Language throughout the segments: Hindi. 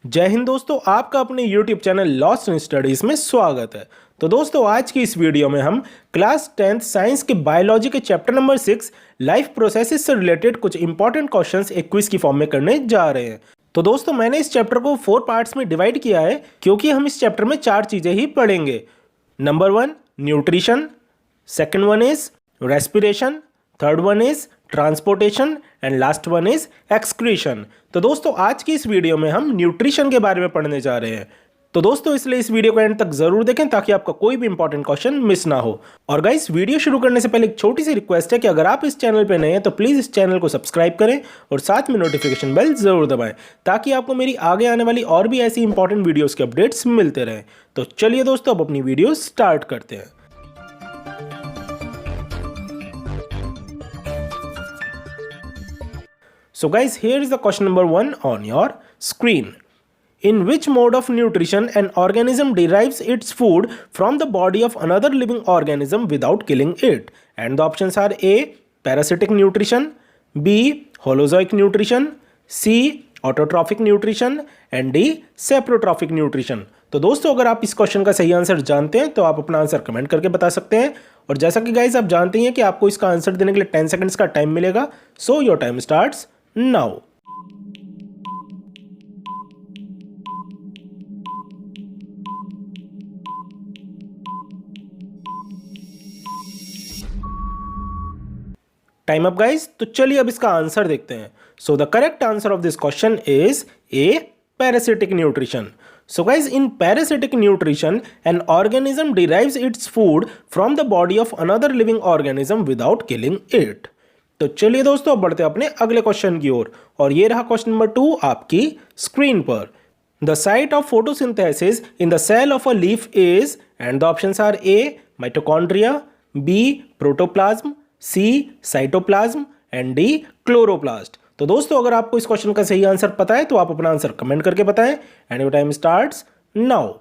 जय हिंद दोस्तों, आपका अपने YouTube channel lost in studies में स्वागत है। तो दोस्तों आज की इस वीडियो में हम क्लास 10th साइंस के बायोलॉजी के चैप्टर नंबर 6 लाइफ प्रोसेसेस से रिलेटेड कुछ इंपॉर्टेंट क्वेश्चंस एक क्विज की फॉर्म में करने जा रहे हैं। तो दोस्तों मैंने इस चैप्टर को 4 पार्ट्स में डिवाइड किया है क्योंकि हम इस चैप्टर में 4 चीज़ें ही पढ़ेंगे। Number 1 nutrition, second one is respiration, third one is transportation and last one is excretion. तो दोस्तों आज की इस वीडियो में हम न्यूट्रिशन के बारे में पढ़ने जा रहे हैं। तो दोस्तों इसलिए इस वीडियो को एंड तक जरूर देखें ताकि आपका कोई भी इंपॉर्टेंट क्वेश्चन मिस ना हो। और गाइस वीडियो शुरू करने से पहले एक छोटी सी रिक्वेस्ट है कि अगर आप इस चैनल पे नए हैं तो प्लीज इस चैनल को सब्सक्राइब करें और साथ में नोटिफिकेशन बेल जरूर दबाएं ताकि आपको मेरी आगे आने वाली और भी ऐसी इंपॉर्टेंट वीडियोस के अपडेट्स मिलते रहें। तो चलिए दोस्तों अब अपनी वीडियो स्टार्ट करते हैं। So guys, here is the question number 1 on your screen. In which mode of nutrition an organism derives its food from the body of another living organism without killing it? And the options are A. Parasitic nutrition, B. Holozoic nutrition, C. Autotrophic nutrition and D. Saprotrophic nutrition. तो दोस्तों अगर आप इस क्वेश्चन का सही आंसर जानते हैं तो आप अपना आंसर कमेंट करके बता सकते हैं। और जैसा कि गाइस आप जानते हैं कि आपको इसका आंसर देने के लिए 10 सेकंड्स का टाइम मिलेगा। So your time starts now. Time up guys. तो चलिए अब इसका आंसर देखते हैं। So the correct answer of this question is a parasitic nutrition. So guys, in parasitic nutrition, an organism derives its food from the body of another living organism without killing it. तो चलिए दोस्तों अब बढ़ते हैं अपने अगले क्वेश्चन की ओर और ये रहा क्वेश्चन नंबर 2 आपकी स्क्रीन पर। The site of photosynthesis in the cell of a leaf is and the options are A mitochondria, B protoplasm, C cytoplasm and D chloroplast. तो दोस्तों अगर आपको इस क्वेश्चन का सही आंसर पता है तो आप अपना आंसर कमेंट करके बताएं and your time starts now.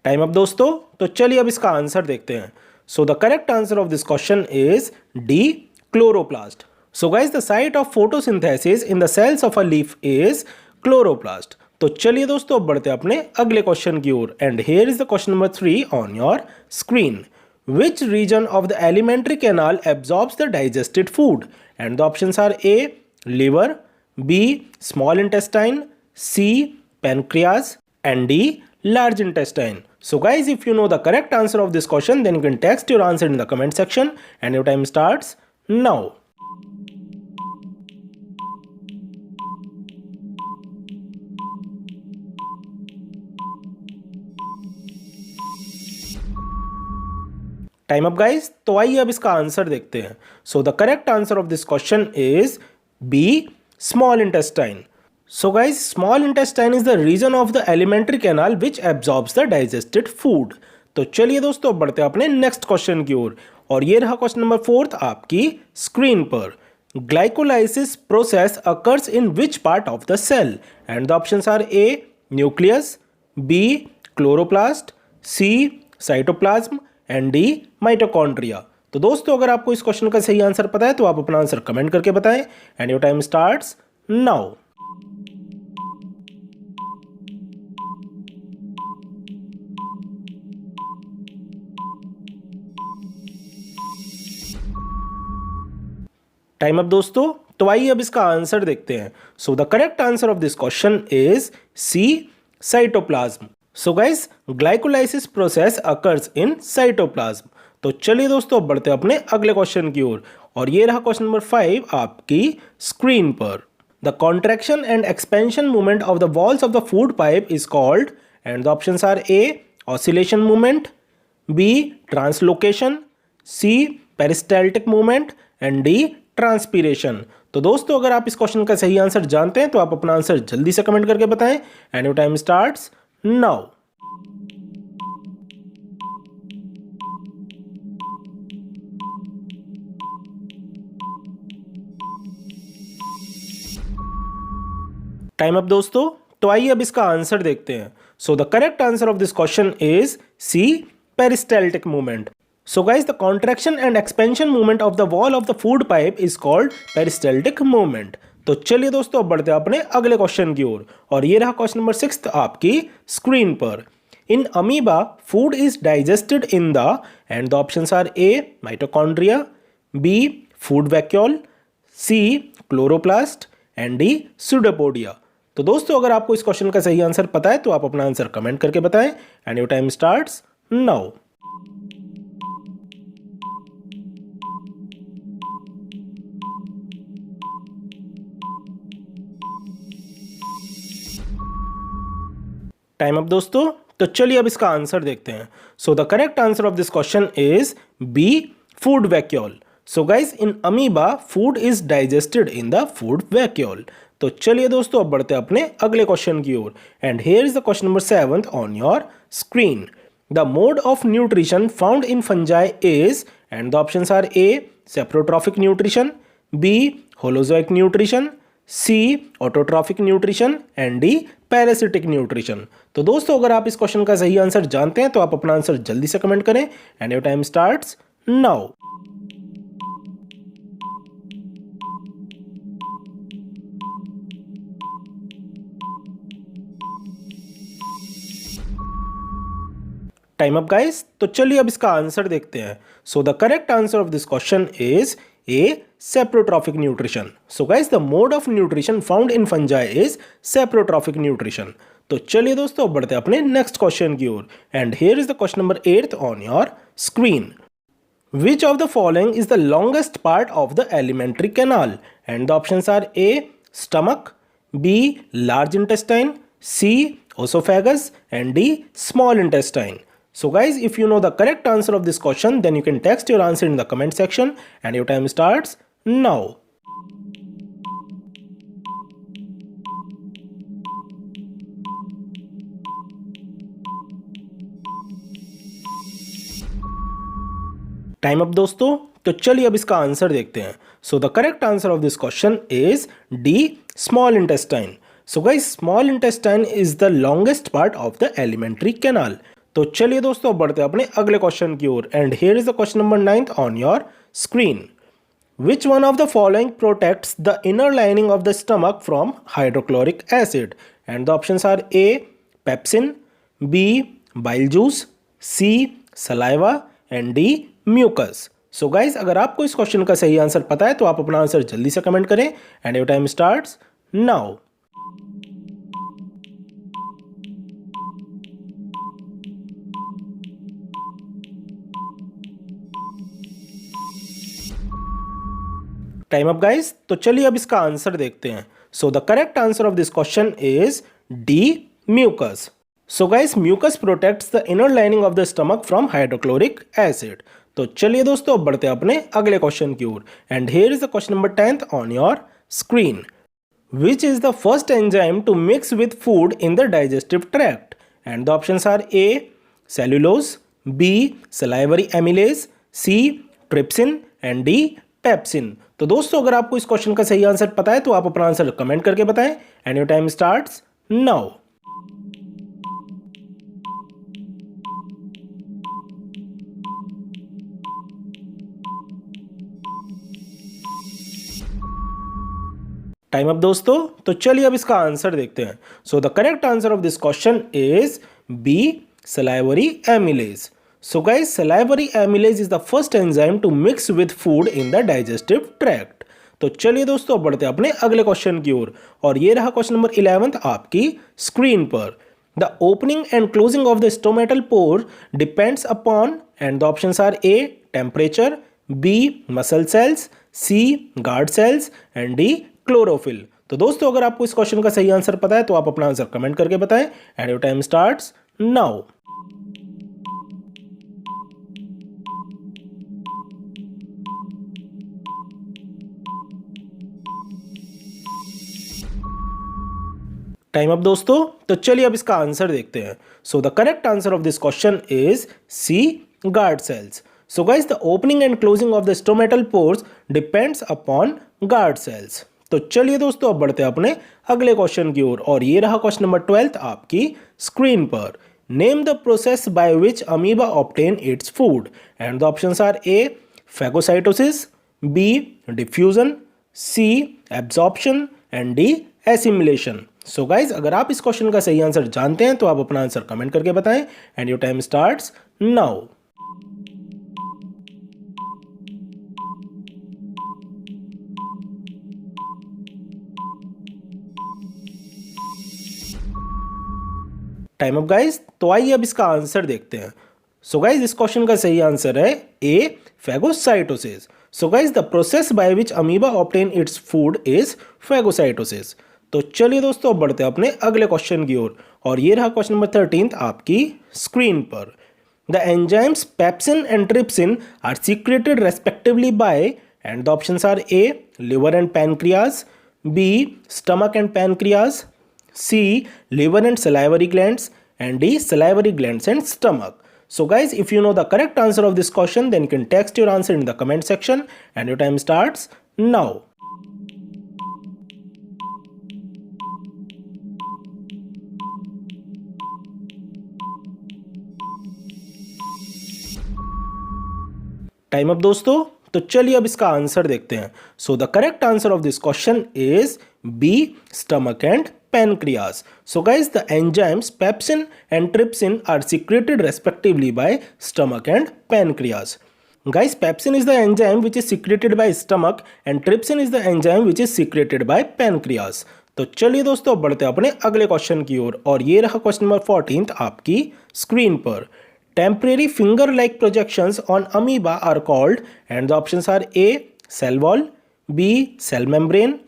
Time up दोस्तों। तो चलिए अब इसका आंसर देखते हैं। So the correct answer of this question is D chloroplast. So guys the site of photosynthesis in the cells of a leaf is chloroplast. तो चलिए दोस्तों अब बढ़ते हैं अपने अगले क्वेश्चन की ओर and here is the question number 3 on your screen. Which region of the alimentary canal absorbs the digested food and the options are A liver, b small intestine, c pancreas and D large intestine. So guys, if you know the correct answer of this question then you can text your answer in the comment section and your time starts now. Time up guys. तो आइए अब इसका आंसर देखते हैं। So the correct answer of this question is B small intestine. So guys, small intestine is the region of the alimentary canal which absorbs the digested food. तो चलिए दोस्तों अब बढ़ते हैं अपने नेक्स्ट क्वेश्चन की ओर और ये रहा क्वेश्चन नंबर 4 आपकी स्क्रीन पर। Glycolysis process occurs in which part of the cell and the options are A nucleus, B chloroplast, C cytoplasm and D mitochondria. तो दोस्तों अगर आपको इस क्वेश्चन का सही आंसर पता है तो आप अपना आंसर कमेंट करके बताएं and your time starts now. Time up दोस्तों। तो आइए अब इसका आंसर देखते हैं। So the correct answer of this question is C cytoplasm. So guys glycolysis process occurs in cytoplasm. तो चलिए दोस्तों अब बढ़ते हैं अपने अगले क्वेश्चन की ओर और ये रहा क्वेश्चन नंबर 5 आपकी स्क्रीन पर। The contraction and expansion movement of the walls of the food pipe is called and the options are A oscillation movement, B translocation, C peristaltic movement and D transpiration. तो दोस्तों अगर आप इस क्वेश्चन का सही आंसर जानते हैं तो आप अपना आंसर जल्दी से कमेंट करके बताएं and your time starts now. Time up दोस्तों। तो आइए अब इसका आंसर देखते हैं। So the correct answer of this question is C peristaltic movement. So guys, the contraction and expansion movement of the wall of the food pipe is called peristaltic movement. तो चलिए दोस्तों अब बढ़ते हैं अपने अगले क्वेश्चन की ओर और ये रहा क्वेश्चन नंबर 6 आपकी स्क्रीन पर. In amoeba, food is digested in the, and the options are A. mitochondria, B. food vacuole, C. chloroplast and D. pseudopodia. तो दोस्तों अगर आपको इस क्वेश्चन का सही आंसर पता है तो आप अपना आंसर कमेंट करके बताएं and your time starts now. Time up दोस्तों. तो चलिए अब इसका आंसर देखते हैं. So the correct answer of this question is B, food vacuole. So guys, in amoeba food is digested in the food vacuole. तो चलिए दोस्तों अब बढ़ते हैं अपने अगले क्वेश्चन की ओर and here is the question number 7 on your screen. The mode of nutrition found in fungi is, and the options are a. Saprotrophic nutrition, b. Holozoic nutrition, c. Autotrophic nutrition and d. Parasitic nutrition. तो दोस्तों अगर आप इस क्वेश्चन का सही आंसर जानते हैं तो आप अपना आंसर जल्दी से कमेंट करें and your time starts now. Time up guys. तो चलिए अब इसका आंसर देखते हैं. So the correct answer of this question is a, saprotrophic nutrition. So guys, the mode of nutrition found in fungi is saprotrophic nutrition. तो चलिए दोस्तों अब बढ़ते हैं अपने नेक्स्ट क्वेश्चन की ओर and here is the question number 8 on your screen. Which of the following is the longest part of the alimentary canal? And the options are A. stomach, B. large intestine, C. esophagus and D. small intestine. So guys, if you know the correct answer of this question, then you can text your answer in the comment section and your time starts now. Time up दोस्तों. तो चलिए अब इसका आंसर देखते हैं. So the correct answer of this question is D, small intestine. So guys, small intestine is the longest part of the alimentary canal. तो चलिए दोस्तों अब बढ़ते हैं अपने अगले क्वेश्चन की ओर and here is the question number 9 on your screen. Which one of the following protects the inner lining of the stomach from hydrochloric acid? And the options are A. pepsin, B. bile juice, C. saliva and D. mucus. So guys, अगर आपको इस क्वेश्चन का सही आंसर पता है तो आप अपना आंसर जल्दी से कमेंट करें and your time starts now. Time up guys. तो चलिए अब इसका आंसर देखते हैं. So the correct answer of this question is D, mucus. So guys, mucus protects the inner lining of the stomach from hydrochloric acid. तो चलिए दोस्तों अब बढ़ते हैं अपने अगले क्वेश्चन की ओर and here is the question number 10 on your screen. Which is the first enzyme to mix with food in the digestive tract? And the options are a. Cellulose, b. Salivary amylase, c. Trypsin and d. Pepsin. तो दोस्तों अगर आपको इस क्वेश्चन का सही आंसर पता है तो आप अपना आंसर कमेंट करके बताएं and your time starts now. Time up दोस्तों. तो चलिए अब इसका आंसर देखते हैं. So the correct answer of this question is B, salivary amylase. So guys, salivary amylase is the first enzyme to mix with food in the digestive tract. तो चलिए दोस्तों अब बढ़ते हैं अपने अगले क्वेश्चन की ओर और ये रहा क्वेश्चन नंबर 11 आपकी स्क्रीन पर. The opening and closing of the stomatal pore depends upon, and the options are A. Temperature, B. Muscle cells, C. Guard cells and D. Chlorophyll. तो दोस्तों अगर आपको इस क्वेश्चन का सही आंसर पता है तो आप अपना आंसर कमेंट करके बताएं and your time starts now. Time up दोस्तों. तो चलिए अब इसका आंसर देखते हैं. So the correct answer of this question is C, guard cells. So guys, the opening and closing of the stomatal pores depends upon guard cells. तो चलिए दोस्तों अब बढ़ते हैं अपने अगले क्वेश्चन की ओर और ये रहा क्वेश्चन नंबर 12 आपकी स्क्रीन पर. Name the process by which amoeba obtain its food and the options are A phagocytosis, B diffusion, C absorption and D assimilation. So guys अगर आप इस क्वेश्चन का सही आंसर जानते हैं तो आप अपना आंसर कमेंट करके बताएं and your time starts now. Time up guys. तो आइए अब इसका आंसर देखते हैं। सो गाइज इस क्वेश्चन का सही आंसर है a phagocytosis. So guys the process by which amoeba obtain its food is phagocytosis. तो चलिए दोस्तों अब बढ़ते हैं अपने अगले क्वेश्चन की ओर और ये रहा क्वेश्चन नंबर 13 आपकी स्क्रीन पर। The enzymes pepsin and trypsin are secreted respectively by and the options are A liver and pancreas, B stomach and pancreas, C liver and salivary glands and D salivary glands and stomach. So guys if you know the correct answer of this question then you can text your answer in the comment section and your time starts now. Time up दोस्तों। तो चलिए अब इसका आंसर देखते हैं। So the correct answer of this question is B stomach and pancreas. So guys the enzymes pepsin and trypsin are secreted respectively by stomach and pancreas. Guys pepsin is the enzyme which is secreted by stomach and trypsin is the enzyme which is secreted by pancreas. तो चलिए दोस्तों बढ़ते हैं अपने अगले क्वेश्चन की ओर और ये रहा क्वेश्चन नंबर 14 आपकी स्क्रीन पर। Temporary finger-like projections on amoeba are called and the options are A cell wall, B cell membrane,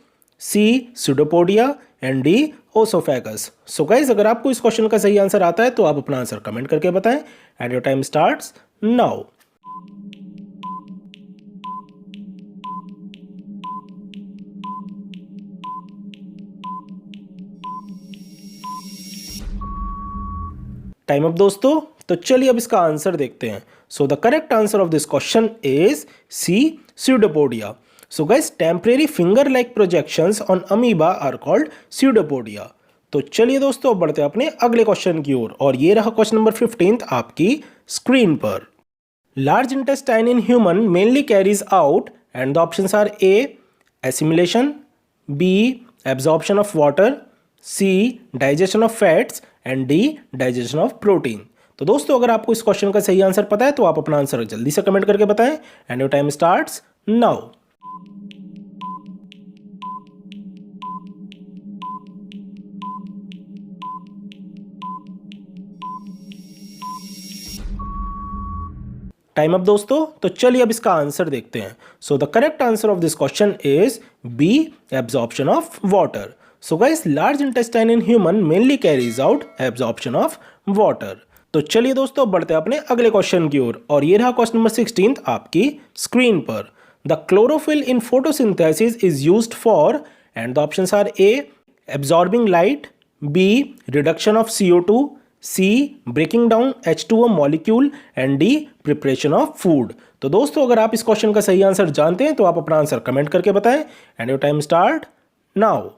C pseudopodia and D oesophagus. So guys अगर आपको इस क्वेश्चन का सही आंसर आता है तो आप अपना आंसर कमेंट करके बताएं and your time starts now. Time up दोस्तों। तो चलिए अब इसका आंसर देखते हैं। So the correct answer of this question is C pseudopodia. So guys temporary finger like projections on amoeba are called pseudopodia. तो चलिए दोस्तों अब बढ़ते हैं अपने अगले क्वेश्चन की ओर और ये रहा क्वेश्चन नंबर 15 आपकी स्क्रीन पर। Large intestine in human mainly carries out and the options are A assimilation, B absorption of water, C digestion of fats and D digestion of protein. तो दोस्तों अगर आपको इस क्वेश्चन का सही आंसर पता है तो आप अपना आंसर जल्दी से कमेंट करके बताएं and your time starts now. Time up दोस्तों। तो चलिए अब इसका आंसर देखते हैं। So the correct answer of this question is B absorption of water. So guys large intestine in human mainly carries out absorption of water. तो चलिए दोस्तों बढ़ते हैं अपने अगले क्वेश्चन की ओर और ये रहा क्वेश्चन नंबर 16 आपकी स्क्रीन पर। The chlorophyll in photosynthesis is used for and the options are A absorbing light, B reduction of CO2, C breaking down H2O molecule and D preparation of food. तो दोस्तों अगर आप इस क्वेश्चन का सही आंसर जानते हैं तो आप अपना आंसर कमेंट करके बताएं and your time start now.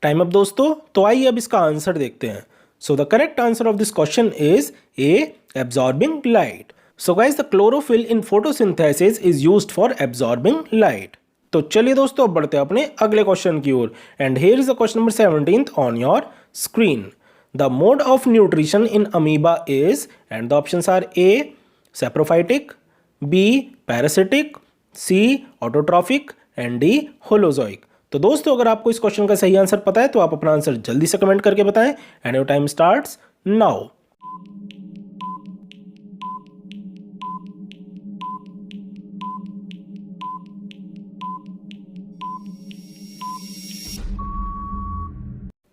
Time up दोस्तों। तो आइए अब इसका आंसर देखते हैं। So the correct answer of this question is a absorbing light. So guys the chlorophyll in photosynthesis is used for absorbing light. तो चलिए दोस्तों अब बढ़ते हैं अपने अगले क्वेश्चन की ओर and here is the question number 17 on your screen. The mode of nutrition in amoeba is and the options are a saprophytic, b parasitic, c autotrophic and d holozoic. तो दोस्तों अगर आपको इस क्वेश्चन का सही आंसर पता है तो आप अपना आंसर जल्दी से कमेंट करके बताएं and your time starts now.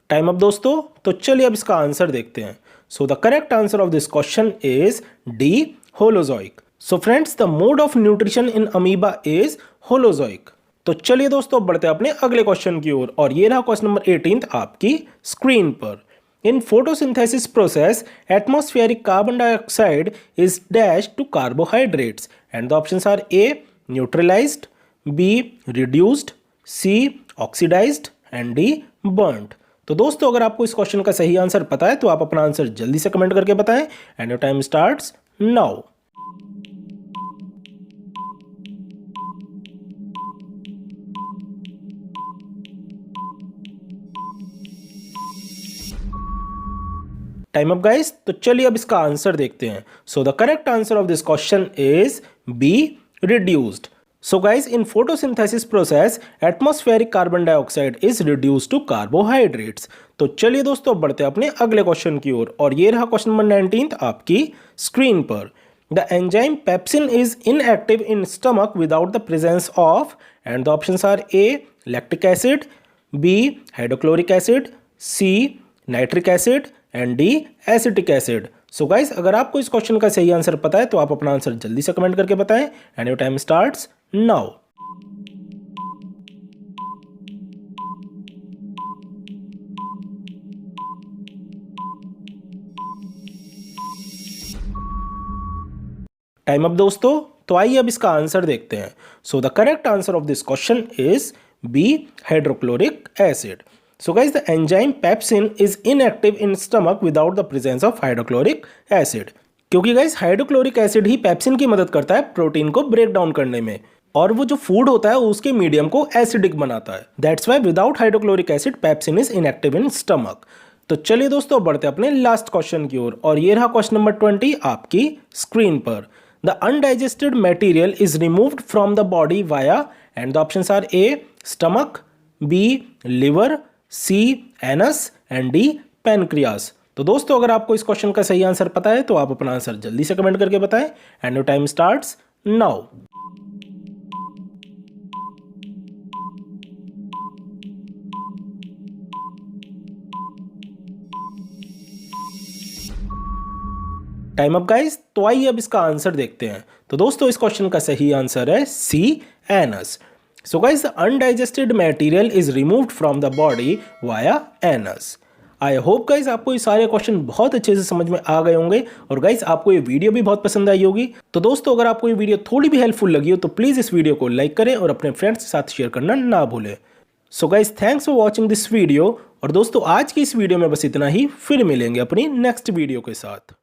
Time up दोस्तों। तो चलिए अब इसका आंसर देखते हैं। So the correct answer of this question is D holozoic. So friends the mode of nutrition in amoeba is holozoic. तो चलिए दोस्तों बढ़ते हैं अपने अगले क्वेश्चन की ओर और ये रहा क्वेश्चन नंबर 18 आपकी स्क्रीन पर। In photosynthesis process atmospheric carbon dioxide is dash to carbohydrates and the options are A neutralised, B reduced, C oxidised and D burned. तो दोस्तों अगर आपको इस क्वेश्चन का सही आंसर पता है तो आप अपना आंसर जल्दी से कमेंट करके बताएं and your time starts now. Time up guys. तो चलिए अब इसका आंसर देखते हैं। So the correct answer of this question is be reduced. So guys, in photosynthesis process, atmospheric carbon dioxide is reduced to carbohydrates। तो चलिए दोस्तों बढ़ते हैं अपने अगले क्वेश्चन की ओर और ये रहा क्वेश्चन नंबर 19 आपकी स्क्रीन पर। The enzyme pepsin is inactive in stomach without the presence of and the options are A lactic acid, B hydrochloric acid, C nitric acid and D acetic acid. So guys अगर आपको इस क्वेश्चन का सही आंसर पता है तो आप अपना आंसर जल्दी से कमेंट करके बताएं and your time starts now. Time up दोस्तों। तो आइए अब इसका आंसर देखते हैं। So the correct answer of this question is B hydrochloric acid. So guys, the enzyme pepsin is inactive in stomach without the presence of hydrochloric acid। क्योंकि गाइस हाइड्रोक्लोरिक एसिड ही पेप्सिन की मदद करता है प्रोटीन को ब्रेक डाउन करने में और वो जो फूड होता है उसके मीडियम को एसिडिक बनाता है। That's why without hydrochloric acid pepsin is inactive in stomach. तो चलिए दोस्तों बढ़ते अपने लास्ट क्वेश्चन की ओर और ये रहा क्वेश्चन नंबर 20 आपकी स्क्रीन पर। The undigested material is removed from the body via and the options are A stomach, B liver, C anus and D pancreas. तो दोस्तों अगर आपको इस क्वेश्चन का सही आंसर पता है तो आप अपना आंसर जल्दी से कमेंट करके बताएं and your time starts now. Time up guys. तो आइए अब इसका आंसर देखते हैं। तो दोस्तों इस क्वेश्चन का सही आंसर है सी anus. So guys, the undigested material is removed from the body via anus। I hope guys आपको ये सारे क्वेश्चन बहुत अच्छे से समझ में आ गए होंगे और गाइस आपको ये वीडियो भी बहुत पसंद आई होगी। तो दोस्तों अगर आपको ये वीडियो थोड़ी भी हेल्पफुल लगी हो तो प्लीज़ इस वीडियो को लाइक करें और अपने फ्रेंड्स के साथ शेयर करना ना भूलें। So guys thanks for watching this video और दोस्तों आज की इस वीडियो में बस इतना ही। फिर मिलेंगे अपनी नेक्स्ट वीडियो के साथ।